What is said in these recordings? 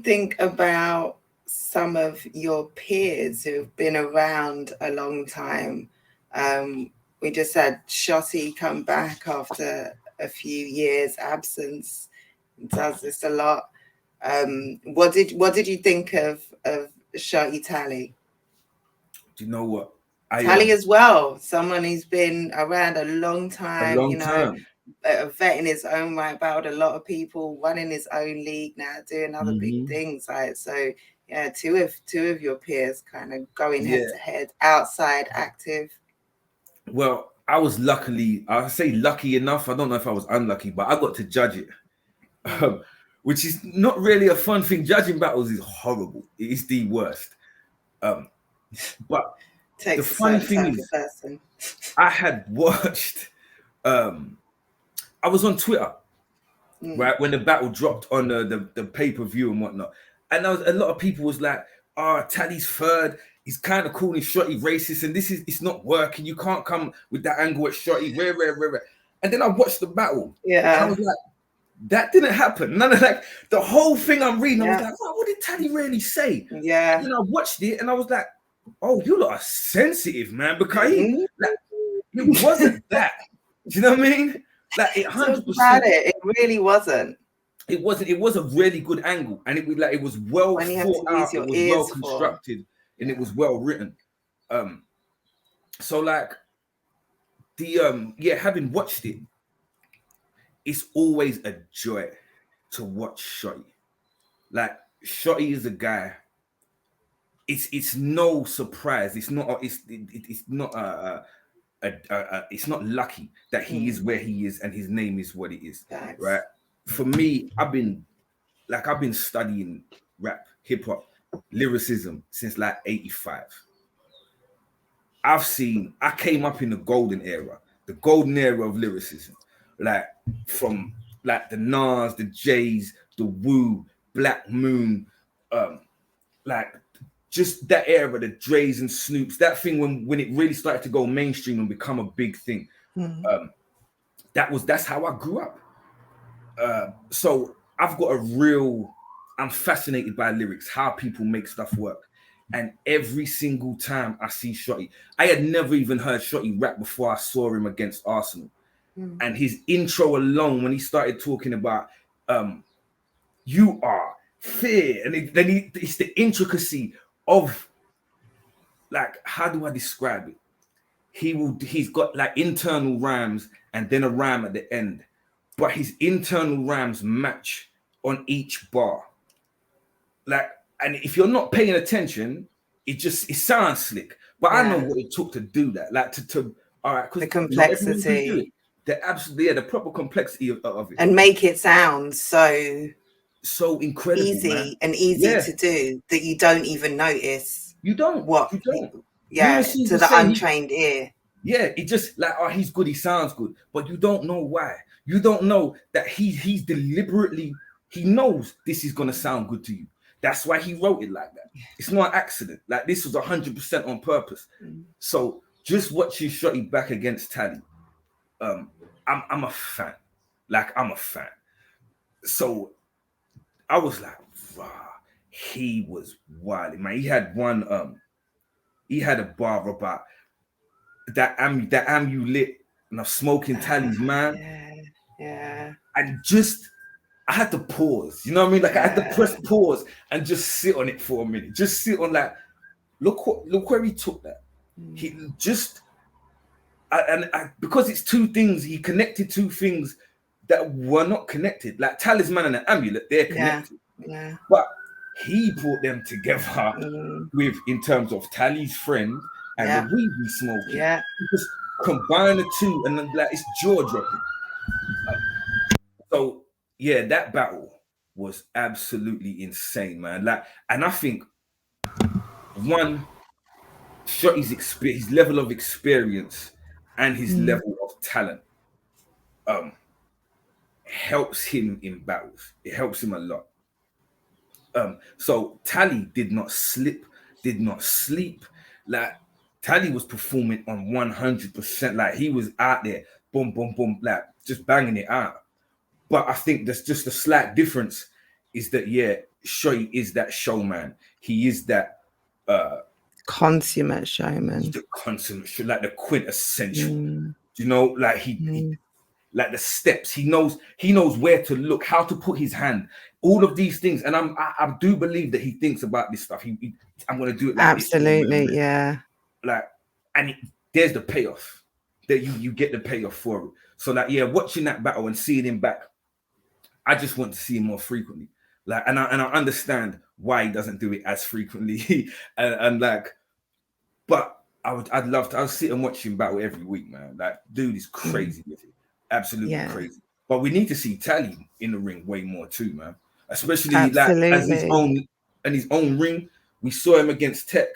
think about some of your peers who've been around a long time? We just had Shotty come back after a few years absence. He does this a lot. What did you think of Shotty Tali? Do you know what? Tali as well, someone who's been around a long time, a long time. A vet in his own right, battled a lot of people, running his own league now, doing other big things. Right? So yeah, two of your peers kind of going head to head, outside, active. Well, I was I say lucky enough. I don't know if I was unlucky, but I got to judge it, which is not really a fun thing. Judging battles is horrible. It is the worst. But the funny thing is, I had watched. I was on Twitter, right, when the battle dropped on the pay-per-view and whatnot, and there was a lot of people was like, Tali's third. He's kind of calling Shotty racist, and it's not working. You can't come with that angle at Shotty. Rare. And then I watched the battle. Yeah. And I was like, that didn't happen. None of like the whole thing I'm reading, I was like, what did Tali really say? Yeah. And then I watched it and I was like, oh, you lot are sensitive, man, because it wasn't that. Do you know what I mean? Like it 100%. It really wasn't. It wasn't. It was a really good angle, and it was well thought out. It was well constructed, and it was well written. So like having watched it, it's always a joy to watch Shotty. Like Shotty is a guy. It's no surprise. It's not lucky that he is where he is and his name is what it is. Thanks. Right? For me, I've been studying rap, hip hop, lyricism since like 85. I came up in the golden era of lyricism, like from like the Nas, the Jays, the Wu, Black Moon, like just that era, the Dre's and Snoops, that thing when it really started to go mainstream and become a big thing. That's how I grew up. So I'm fascinated by lyrics, how people make stuff work. And every single time I see Shotty, I had never even heard Shotty rap before I saw him against Arsenal. And his intro alone, when he started talking about you are fear, and it's the intricacy of, like, how do I describe it? He's got like internal rhymes and then a rhyme at the end, but his internal rhymes match on each bar. Like, and if you're not paying attention, it sounds slick. But I know what it took to do that. Like to all right, because the complexity, the proper complexity of it, and make it sound so incredible, easy, man. And easy to do that you don't even notice. You don't. To the untrained ear. Yeah, it just like, he's good, he sounds good, but you don't know why. You don't know that he's deliberately, he knows this is gonna sound good to you. That's why he wrote it like that. It's not an accident. Like, this was 100% on purpose. So just watching Shotty back against Tali, I'm a fan. Like, I'm a fan. So I was like, wow, he was wild, man. He had a bar about that you lit and I'm smoking Tali's, man. Yeah. And I had to pause, you know what I mean? Like, I had to press pause and just sit on it for a minute. Just sit on, like, look where he took that. He just, because it's two things, he connected two things that were not connected. Like Talisman and the Amulet, they're connected. Yeah. But he brought them together in terms of Tali's friend and the weed we smoking. Yeah. Just combine the two and then, like, it's jaw dropping. So yeah, that battle was absolutely insane, man. Like, and I think Shotty's his level of experience and his level of talent helps him in battles. It helps him a lot. So Tali did not slip, did not sleep. Like, Tali was performing on 100%. Like, he was out there, boom, boom, boom, like, just banging it out. But I think there's just a slight difference is that, Shea is that showman. He is that consummate showman. He's the consummate, like the quintessential. You know, like he like the steps. He knows where to look, how to put his hand, all of these things. And I do believe that he thinks about this stuff. I'm gonna do it like absolutely, this. yeah. Like, and there's the payoff. That you get the payoff for it. So like, yeah, watching that battle and seeing him back, I just want to see him more frequently. Like, and I understand why he doesn't do it as frequently. and like, but I'd love to. I'll sit and watch him battle every week, man. Like, dude is crazy with it. Absolutely crazy. But we need to see Tali in the ring way more too, man. Especially like as his own ring. We saw him against Tech,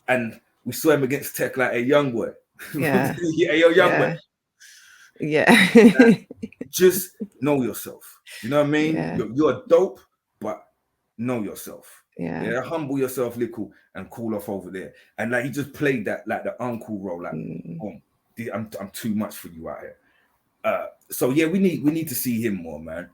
and we saw him against Tech like a young boy. Yeah. Young boy. Yeah. Just know yourself. You know what I mean? Yeah. You're dope, but know yourself. Yeah. Humble yourself, little, and cool off over there. And like he just played that like the uncle role. Like, I'm too much for you out here. So yeah, we need to see him more, man.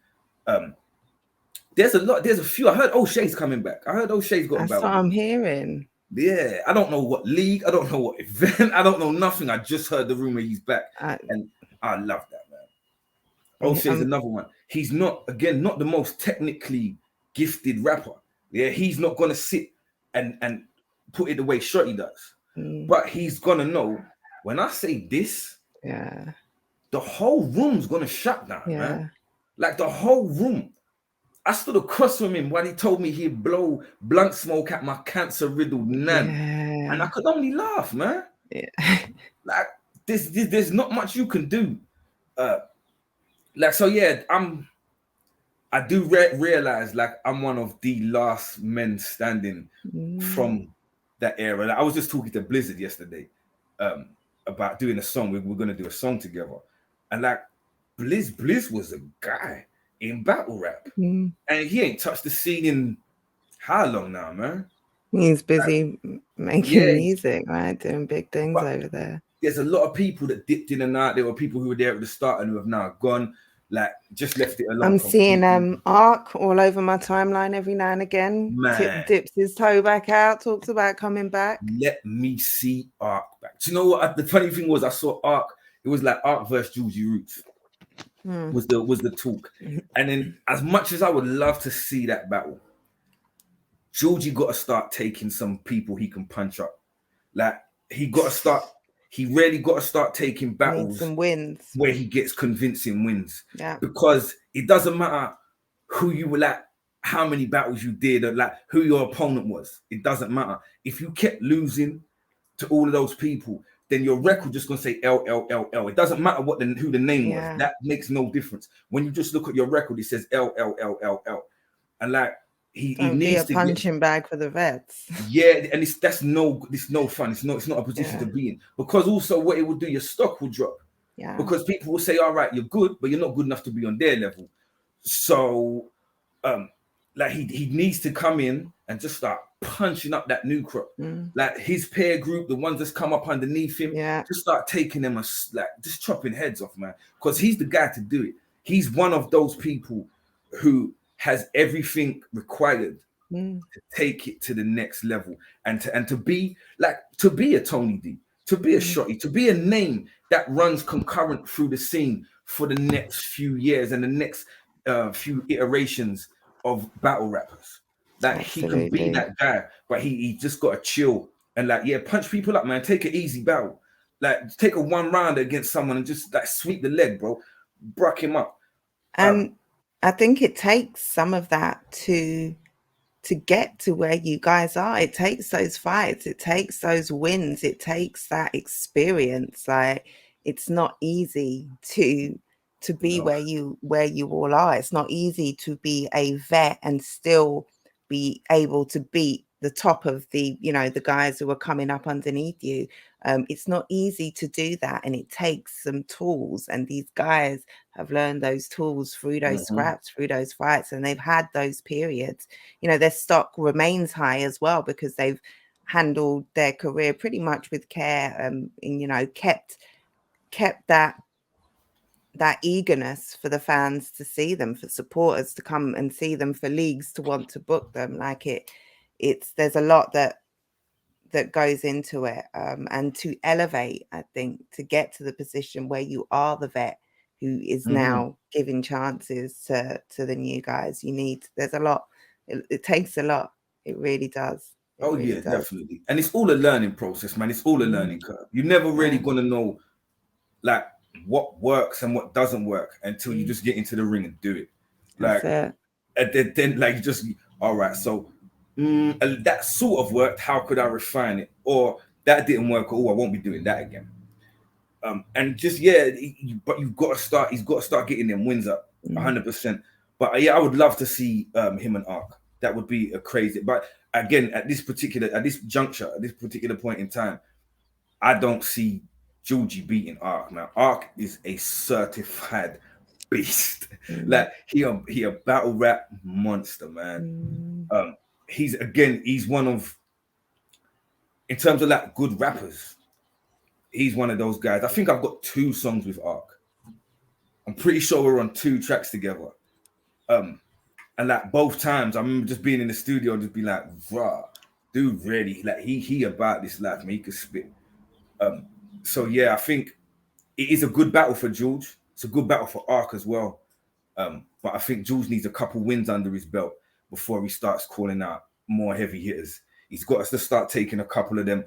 There's a few. I heard Shea's coming back. I heard Shea's got a battle. That's what I'm hearing. Yeah, I don't know what league, I don't know what event, I don't know nothing. I just heard the rumor he's back, and I love that, man. O'Shea's another one. He's not the most technically gifted rapper. Yeah, he's not gonna sit and put it the way Shotty does, but he's gonna know when I say this. Yeah, the whole room's gonna shut down, man. Like the whole room. I stood across from him while he told me he'd blow blunt smoke at my cancer-riddled nan. And I could only laugh, man. Yeah. Like, there's not much you can do. So yeah, I do realize, like, I'm one of the last men standing from that era. Like, I was just talking to Blizzard yesterday about doing a song. We're going to do a song together. And, like, Blizz was a guy in battle rap, and he ain't touched the scene in how long now, man? He's busy making music, right? Doing big things over there. There's a lot of people that dipped in and out. There were people who were there at the start and who have now gone, like, just left it alone. I'm seeing Ark all over my timeline every now and again. Dips his toe back out, talks about coming back. Let me see Ark back. Do you know what? The funny thing was, I saw Ark. It was like Ark versus Georgie Roots. Was the talk. And then, as much as I would love to see that battle, Georgie got to start taking some people he can punch up. Like, he really got to start taking battles some wins where he gets convincing wins. Yeah, because it doesn't matter who you were, like, how many battles you did, or like who your opponent was. It doesn't matter. If you kept losing to all of those people, then your record just gonna say L L L L. It doesn't matter who the name was. That makes no difference. When you just look at your record, it says L L L L L. And like he needs to be a punching bag for the vets. Yeah, and it's no fun. It's not a position to be in, because also what it will do, your stock will drop. Yeah. Because people will say, all right, you're good, but you're not good enough to be on their level. So like he needs to come in and just start punching up that new crop. Like his peer group, the ones that's come up underneath him, just start taking them just chopping heads off, man. Because he's the guy to do it. He's one of those people who has everything required to take it to the next level, and to be a Tony D, to be a Shotty, to be a name that runs concurrent through the scene for the next few years and the next few iterations of battle rappers. Like, absolutely, he can be that guy, but he just got to chill and punch people up, man. Take an easy battle, like take a one round against someone and just like sweep the leg, bro. Bruck him up. And I think it takes some of that to get to where you guys are. It takes those fights, it takes those wins, it takes that experience. Like, it's not easy to be where you all are. It's not easy to be a vet and still be able to beat the top of the guys who are coming up underneath you. It's not easy to do that, and it takes some tools, and these guys have learned those tools through those scraps, through those fights, and they've had those periods. Their stock remains high as well because they've handled their career pretty much with care, and kept that that eagerness for the fans to see them, for supporters to come and see them, for leagues to want to book them. Like there's a lot that goes into it, and to elevate, I think, to get to the position where you are the vet who is now giving chances to the new guys. There's a lot. It takes a lot. It really does. Really does. Definitely. And it's all a learning process, man. It's all a learning curve. You're never really gonna know like what works and what doesn't work until you just get into the ring and do it. Like, and then like you just, all right, so that sort of worked. How could I refine it? Or that didn't work. Oh, I won't be doing that again. And just but you've got to start. He's got to start getting them wins up, 100%. But I would love to see him and Ark. That would be a crazy. But again, at this juncture, at this particular point in time, I don't see Georgie beating Ark. Now, Ark is a certified beast. Like he a battle rap monster, man. He's one of, in terms of like good rappers, he's one of those guys. I think I've got 2 songs with Ark. I'm pretty sure we're on 2 tracks together. And like both times, I remember just being in the studio and just be like, "Bruh, dude, really, like he about this life, man. He could spit." So yeah, I think it is a good battle for George. It's a good battle for Ark as well. But I think George needs a couple wins under his belt before he starts calling out more heavy hitters. He's got us to start taking a couple of them,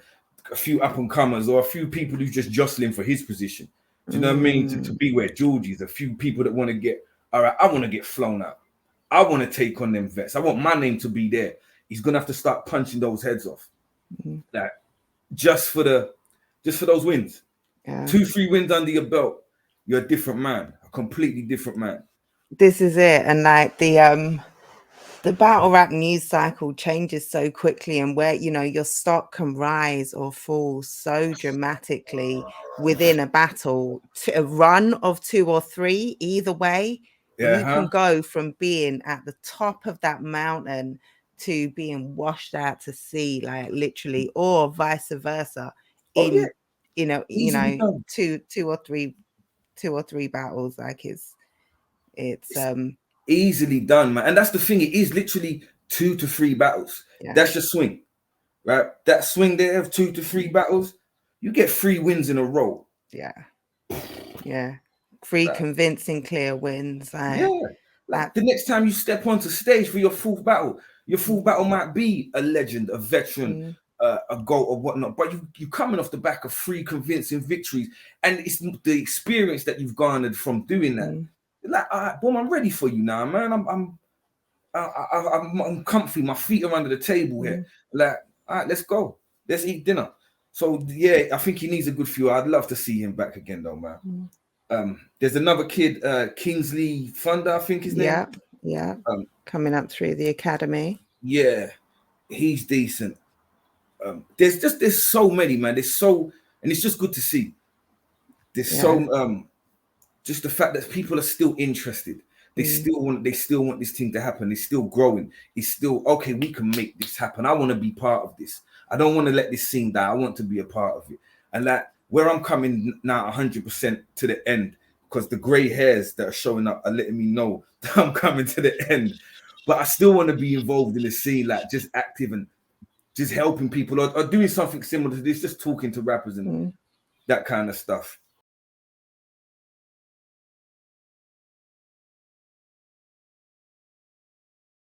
a few up and comers, or a few people who's just jostling for his position. Do you know what I mean? To be where George is, a few people that want to get, all right, I want to get flown out. I want to take on them vets. I want my name to be there. He's gonna have to start punching those heads off, like just for those wins. 2-3 wins under your belt, you're a different man, a completely different man. This is it, and like the battle rap news cycle changes so quickly, and where your stock can rise or fall so dramatically within a battle. To a run of 2 or 3, either way, you can go from being at the top of that mountain to being washed out to sea, like literally, or vice versa. Two or three battles. Like it's easily done, man. And that's the thing. It is literally 2 to 3 battles. That's your swing, right? That swing there of 2 to 3 battles, you get 3 wins in a row. Yeah. 3 convincing, clear wins. Like the next time you step onto stage for your 4th battle, your 4th battle might be a legend, a veteran, a GOAT or whatnot. But you're coming off the back of 3 convincing victories, and it's the experience that you've garnered from doing that. Like, all right, boom, I'm ready for you now, man. I'm comfy. My feet are under the table here. Like, all right, let's go. Let's eat dinner. So yeah, I think he needs a good few. I'd love to see him back again, though, man. There's another kid, Kingsley Thunder, I think his name. Yeah. Coming up through the academy. Yeah, he's decent. There's so many, man. And it's just good to see. There's just the fact that people are still interested. They still want this thing to happen. It's still growing. It's still okay. We can make this happen. I want to be part of this. I don't want to let this scene die. I want to be a part of it. And like where I'm coming now, 100% to the end, because the gray hairs that are showing up are letting me know that I'm coming to the end. But I still want to be involved in the scene, like just active and just helping people or doing something similar to this, just talking to rappers and that kind of stuff.